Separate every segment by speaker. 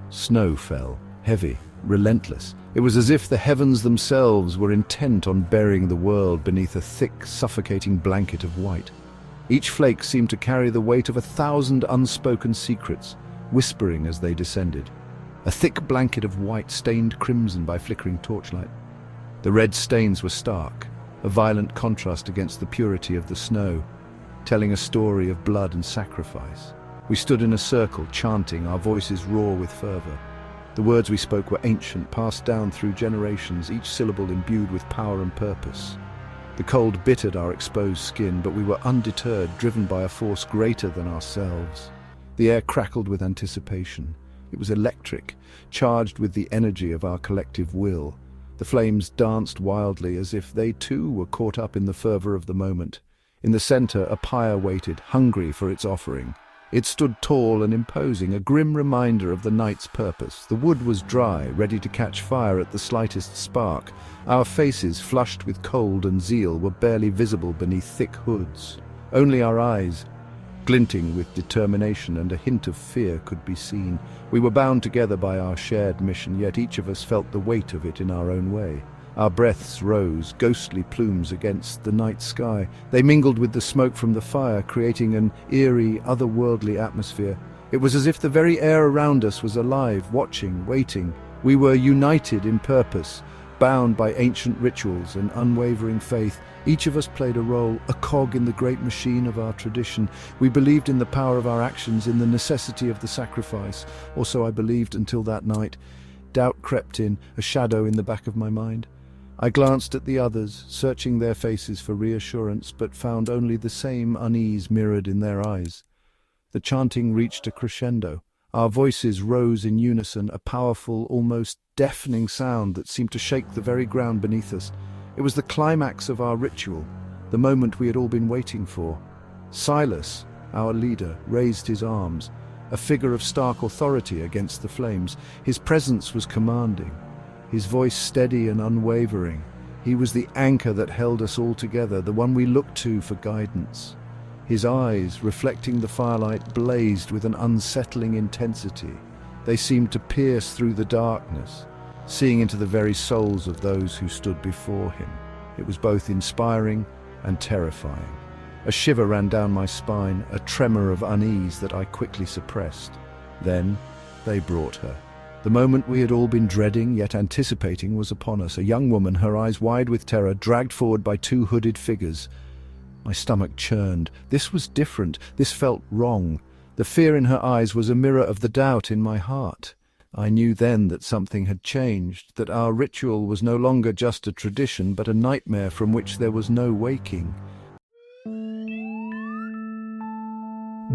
Speaker 1: Snow fell, heavy, relentless. It was as if the heavens themselves were intent on burying the world beneath a thick, suffocating blanket of white. Each flake seemed to carry the weight of 1,000 unspoken secrets, whispering as they descended. A thick blanket of white stained crimson by flickering torchlight. The red stains were stark, a violent contrast against the purity of the snow, telling a story of blood and sacrifice. We stood in a circle, chanting, our voices raw with fervor. The words we spoke were ancient, passed down through generations, each syllable imbued with power and purpose. The cold bittered our exposed skin, but we were undeterred, driven by a force greater than ourselves. The air crackled with anticipation. It was electric, charged with the energy of our collective will. The flames danced wildly as if they too were caught up in the fervor of the moment. In the center, a pyre waited, hungry for its offering. It stood tall and imposing, a grim reminder of the night's purpose. The wood was dry, ready to catch fire at the slightest spark. Our faces, flushed with cold and zeal, were barely visible beneath thick hoods. Only our eyes, glinting with determination and a hint of fear, could be seen. We were bound together by our shared mission, yet each of us felt the weight of it in our own way. Our breaths rose, ghostly plumes against the night sky. They mingled with the smoke from the fire, creating an eerie, otherworldly atmosphere. It was as if the very air around us was alive, watching, waiting. We were united in purpose, bound by ancient rituals and unwavering faith. Each of us played a role, a cog in the great machine of our tradition. We believed in the power of our actions, in the necessity of the sacrifice. Or so I believed until that night. Doubt crept in, a shadow in the back of my mind. I glanced at the others, searching their faces for reassurance, but found only the same unease mirrored in their eyes. The chanting reached a crescendo. Our voices rose in unison, a powerful, almost deafening sound that seemed to shake the very ground beneath us. It was the climax of our ritual, the moment we had all been waiting for. Silas, our leader, raised his arms, a figure of stark authority against the flames. His presence was commanding, his voice steady and unwavering. He was the anchor that held us all together, the one we looked to for guidance. His eyes, reflecting the firelight, blazed with an unsettling intensity. They seemed to pierce through the darkness, seeing into the very souls of those who stood before him. It was both inspiring and terrifying. A shiver ran down my spine, a tremor of unease that I quickly suppressed. Then they brought her. The moment we had all been dreading yet anticipating was upon us. A young woman, her eyes wide with terror, dragged forward by two hooded figures. My stomach churned. This was different. This felt wrong. The fear in her eyes was a mirror of the doubt in my heart. I knew then that something had changed, that our ritual was no longer just a tradition, but a nightmare from which there was no waking.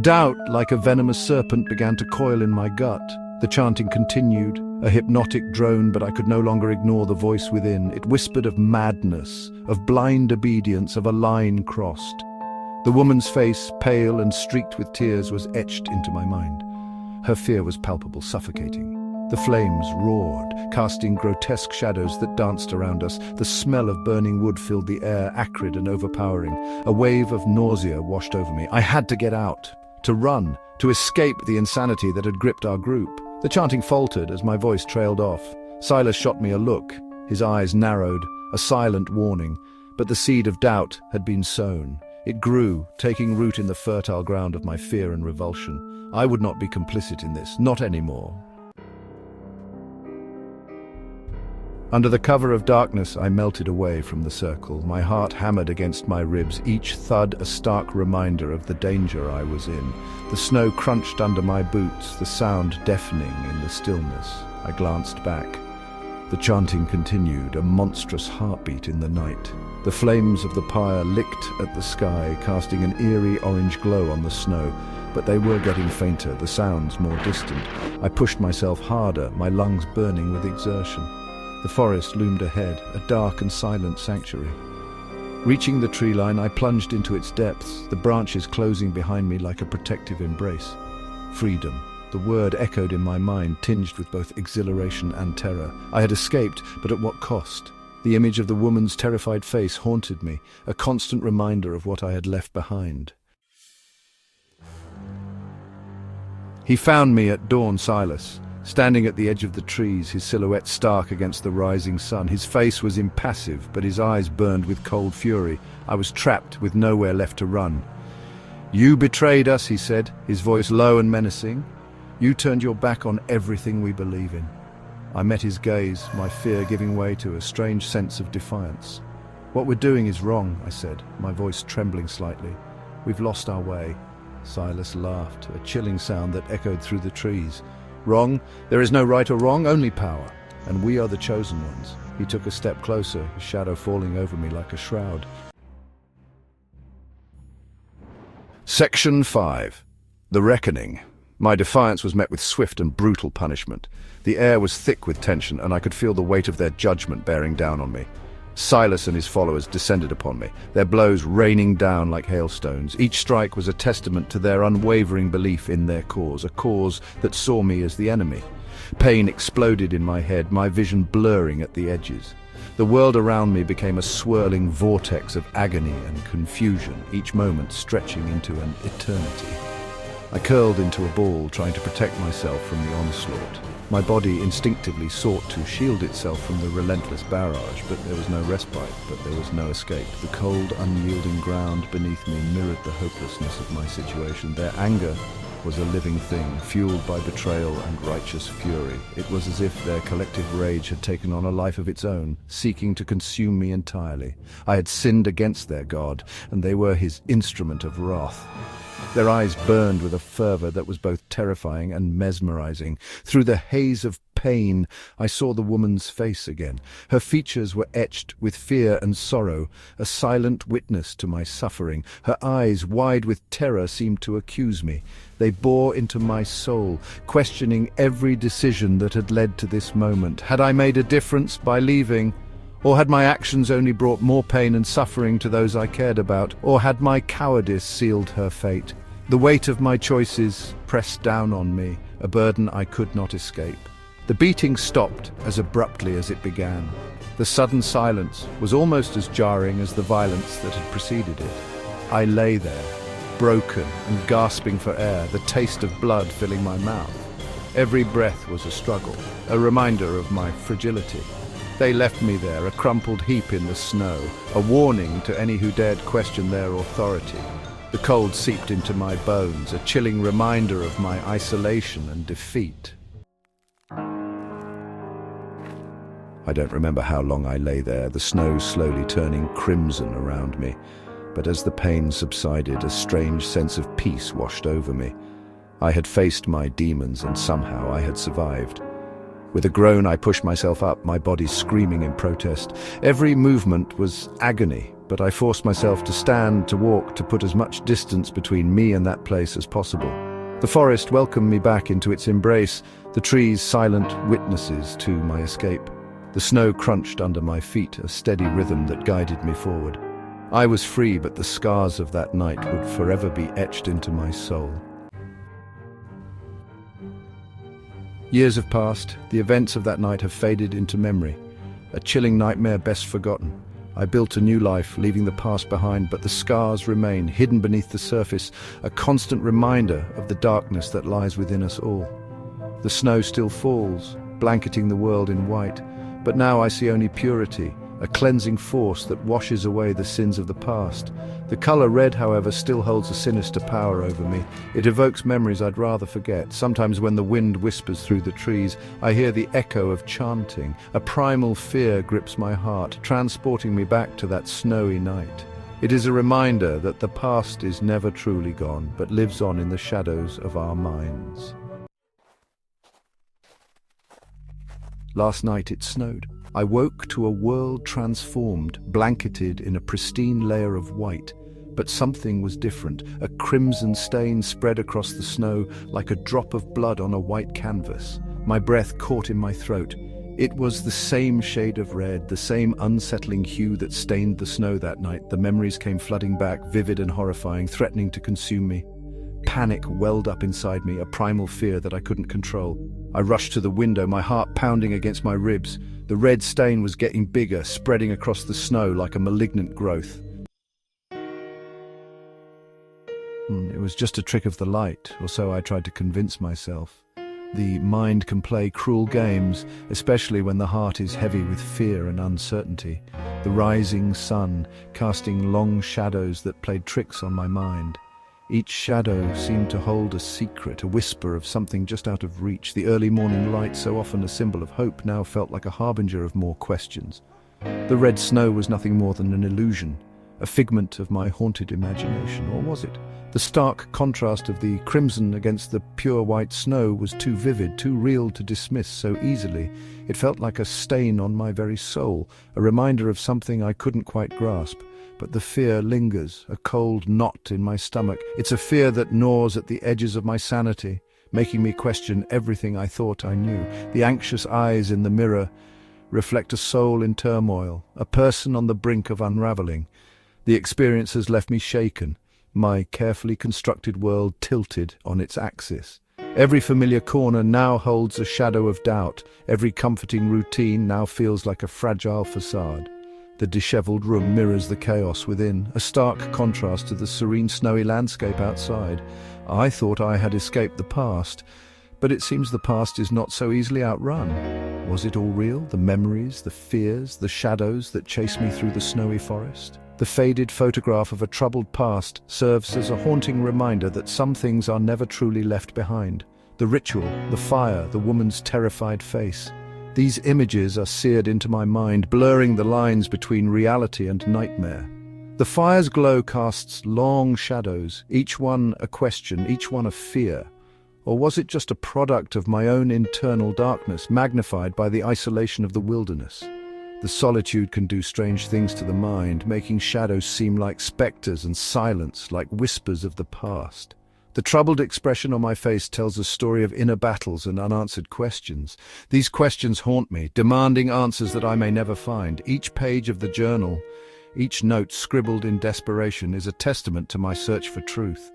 Speaker 1: Doubt, like a venomous serpent, began to coil in my gut. The chanting continued, a hypnotic drone, but I could no longer ignore the voice within. It whispered of madness, of blind obedience, of a line crossed. The woman's face, pale and streaked with tears, was etched into my mind. Her fear was palpable, suffocating. The flames roared, casting grotesque shadows that danced around us. The smell of burning wood filled the air, acrid and overpowering. A wave of nausea washed over me. I had to get out, to run, to escape the insanity that had gripped our group. The chanting faltered as my voice trailed off. Silas shot me a look. His eyes narrowed, a silent warning. But the seed of doubt had been sown. It grew, taking root in the fertile ground of my fear and revulsion. I would not be complicit in this, not anymore. Under the cover of darkness, I melted away from the circle. My heart hammered against my ribs, each thud a stark reminder of the danger I was in. The snow crunched under my boots, the sound deafening in the stillness. I glanced back. The chanting continued, a monstrous heartbeat in the night. The flames of the pyre licked at the sky, casting an eerie orange glow on the snow. But they were getting fainter, the sounds more distant. I pushed myself harder, my lungs burning with exertion. The forest loomed ahead, a dark and silent sanctuary. Reaching the tree line, I plunged into its depths, the branches closing behind me like a protective embrace. Freedom. The word echoed in my mind, tinged with both exhilaration and terror. I had escaped, but at what cost? The image of the woman's terrified face haunted me, a constant reminder of what I had left behind. He found me at dawn, Silas. Standing at the edge of the trees, his silhouette stark against the rising sun. His face was impassive, but his eyes burned with cold fury. I was trapped with nowhere left to run. "You betrayed us," he said, his voice low and menacing. "You turned your back on everything we believe in." I met his gaze, my fear giving way to a strange sense of defiance. "What we're doing is wrong," I said, my voice trembling slightly. "We've lost our way." Silas laughed, a chilling sound that echoed through the trees. "Wrong? There is no right or wrong, only power. And we are the chosen ones." He took a step closer, his shadow falling over me like a shroud. Section 5. The Reckoning. My defiance was met with swift and brutal punishment. The air was thick with tension, and I could feel the weight of their judgment bearing down on me. Silas and his followers descended upon me, their blows raining down like hailstones. Each strike was a testament to their unwavering belief in their cause, a cause that saw me as the enemy. Pain exploded in my head, my vision blurring at the edges. The world around me became a swirling vortex of agony and confusion, each moment stretching into an eternity. I curled into a ball, trying to protect myself from the onslaught. My body instinctively sought to shield itself from the relentless barrage, but there was no respite, but there was no escape. The cold, unyielding ground beneath me mirrored the hopelessness of my situation. Their anger was a living thing, fueled by betrayal and righteous fury. It was as if their collective rage had taken on a life of its own, seeking to consume me entirely. I had sinned against their God, and they were his instrument of wrath. Their eyes burned with a fervor that was both terrifying and mesmerizing. Through the haze of pain, I saw the woman's face again. Her features were etched with fear and sorrow, a silent witness to my suffering. Her eyes, wide with terror, seemed to accuse me. They bore into my soul, questioning every decision that had led to this moment. Had I made a difference by leaving? Or had my actions only brought more pain and suffering to those I cared about? Or had my cowardice sealed her fate? The weight of my choices pressed down on me, a burden I could not escape. The beating stopped as abruptly as it began. The sudden silence was almost as jarring as the violence that had preceded it. I lay there, broken and gasping for air, the taste of blood filling my mouth. Every breath was a struggle, a reminder of my fragility. They left me there, a crumpled heap in the snow, a warning to any who dared question their authority. The cold seeped into my bones, a chilling reminder of my isolation and defeat. I don't remember how long I lay there, the snow slowly turning crimson around me. But as the pain subsided, a strange sense of peace washed over me. I had faced my demons, and somehow I had survived. With a groan, I pushed myself up, my body screaming in protest. Every movement was agony, but I forced myself to stand, to walk, to put as much distance between me and that place as possible. The forest welcomed me back into its embrace, the trees silent witnesses to my escape. The snow crunched under my feet, a steady rhythm that guided me forward. I was free, but the scars of that night would forever be etched into my soul. Years have passed. The events of that night have faded into memory. A chilling nightmare best forgotten. I built a new life, leaving the past behind, but the scars remain, hidden beneath the surface, a constant reminder of the darkness that lies within us all. The snow still falls, blanketing the world in white, but now I see only purity, a cleansing force that washes away the sins of the past. The color red, however, still holds a sinister power over me. It evokes memories I'd rather forget. Sometimes when the wind whispers through the trees, I hear the echo of chanting. A primal fear grips my heart, transporting me back to that snowy night. It is a reminder that the past is never truly gone, but lives on in the shadows of our minds. Last night it snowed. I woke to a world transformed, blanketed in a pristine layer of white. But something was different. A crimson stain spread across the snow like a drop of blood on a white canvas. My breath caught in my throat. It was the same shade of red, the same unsettling hue that stained the snow that night. The memories came flooding back, vivid and horrifying, threatening to consume me. Panic welled up inside me, a primal fear that I couldn't control. I rushed to the window, my heart pounding against my ribs. The red stain was getting bigger, spreading across the snow like a malignant growth. It was just a trick of the light, or so I tried to convince myself. The mind can play cruel games, especially when the heart is heavy with fear and uncertainty. The rising sun, casting long shadows that played tricks on my mind. Each shadow seemed to hold a secret, a whisper of something just out of reach. The early morning light, so often a symbol of hope, now felt like a harbinger of more questions. The red snow was nothing more than an illusion, a figment of my haunted imagination, or was it? The stark contrast of the crimson against the pure white snow was too vivid, too real to dismiss so easily. It felt like a stain on my very soul, a reminder of something I couldn't quite grasp. But the fear lingers, a cold knot in my stomach. It's a fear that gnaws at the edges of my sanity, making me question everything I thought I knew. The anxious eyes in the mirror reflect a soul in turmoil, a person on the brink of unraveling. The experience has left me shaken, my carefully constructed world tilted on its axis. Every familiar corner now holds a shadow of doubt. Every comforting routine now feels like a fragile facade. The disheveled room mirrors the chaos within, a stark contrast to the serene snowy landscape outside. I thought I had escaped the past, but it seems the past is not so easily outrun. Was it all real? The memories, the fears, the shadows that chased me through the snowy forest? The faded photograph of a troubled past serves as a haunting reminder that some things are never truly left behind. The ritual, the fire, the woman's terrified face. These images are seared into my mind, blurring the lines between reality and nightmare. The fire's glow casts long shadows, each one a question, each one a fear. Or was it just a product of my own internal darkness, magnified by the isolation of the wilderness? The solitude can do strange things to the mind, making shadows seem like specters and silence like whispers of the past. The troubled expression on my face tells a story of inner battles and unanswered questions. These questions haunt me, demanding answers that I may never find. Each page of the journal, each note scribbled in desperation, is a testament to my search for truth.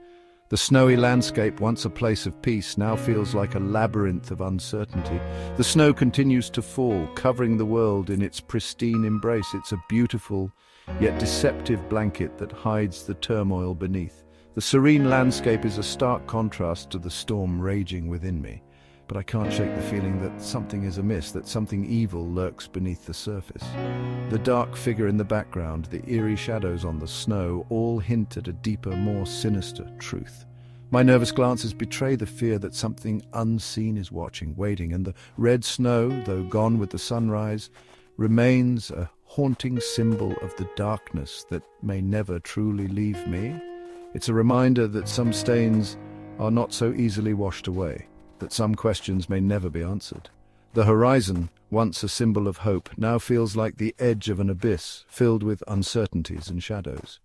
Speaker 1: The snowy landscape, once a place of peace, now feels like a labyrinth of uncertainty. The snow continues to fall, covering the world in its pristine embrace. It's a beautiful, yet deceptive blanket that hides the turmoil beneath. The serene landscape is a stark contrast to the storm raging within me. But I can't shake the feeling that something is amiss, that something evil lurks beneath the surface. The dark figure in the background, the eerie shadows on the snow, all hint at a deeper, more sinister truth. My nervous glances betray the fear that something unseen is watching, waiting, and the red snow, though gone with the sunrise, remains a haunting symbol of the darkness that may never truly leave me. It's a reminder that some stains are not so easily washed away, that some questions may never be answered. The horizon, once a symbol of hope, now feels like the edge of an abyss filled with uncertainties and shadows.